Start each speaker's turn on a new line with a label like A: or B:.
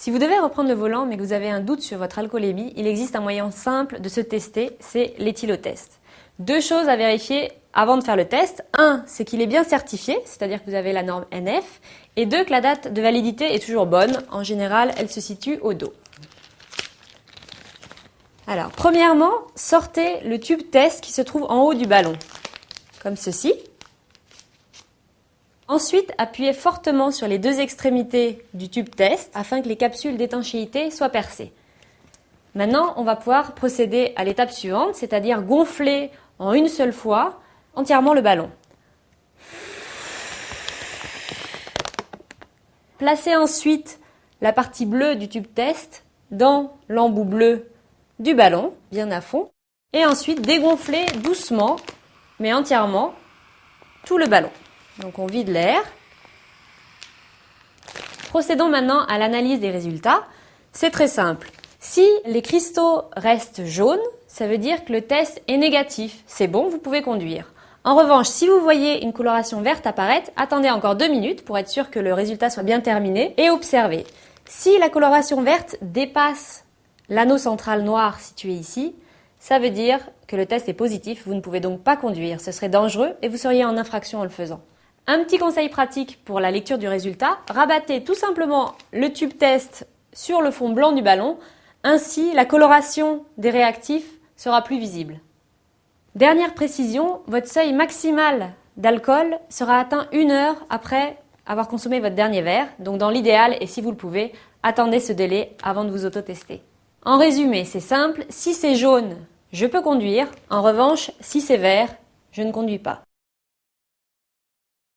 A: Si vous devez reprendre le volant mais que vous avez un doute sur votre alcoolémie, il existe un moyen simple de se tester, c'est l'éthylotest. Deux choses à vérifier avant de faire le test. Un, c'est qu'il est bien certifié, c'est-à-dire que vous avez la norme NF. Et deux, que la date de validité est toujours bonne. En général, elle se situe au dos. Alors, premièrement, sortez le tube test qui se trouve en haut du ballon, comme ceci. Ensuite, appuyez fortement sur les deux extrémités du tube test afin que les capsules d'étanchéité soient percées. Maintenant, on va pouvoir procéder à l'étape suivante, c'est-à-dire gonfler en une seule fois entièrement le ballon. Placez ensuite la partie bleue du tube test dans l'embout bleu du ballon, bien à fond, et ensuite dégonflez doucement, mais entièrement, tout le ballon. Donc on vide l'air. Procédons maintenant à l'analyse des résultats. C'est très simple. Si les cristaux restent jaunes, ça veut dire que le test est négatif. C'est bon, vous pouvez conduire. En revanche, si vous voyez une coloration verte apparaître, attendez encore 2 minutes pour être sûr que le résultat soit bien terminé et observez. Si la coloration verte dépasse l'anneau central noir situé ici, ça veut dire que le test est positif, vous ne pouvez donc pas conduire. Ce serait dangereux et vous seriez en infraction en le faisant. Un petit conseil pratique pour la lecture du résultat, rabattez tout simplement le tube test sur le fond blanc du ballon, ainsi la coloration des réactifs sera plus visible. Dernière précision, votre seuil maximal d'alcool sera atteint 1 heure après avoir consommé votre dernier verre, donc dans l'idéal, et si vous le pouvez, attendez ce délai avant de vous auto-tester. En résumé, c'est simple, si c'est jaune, je peux conduire, en revanche, si c'est vert, je ne conduis pas.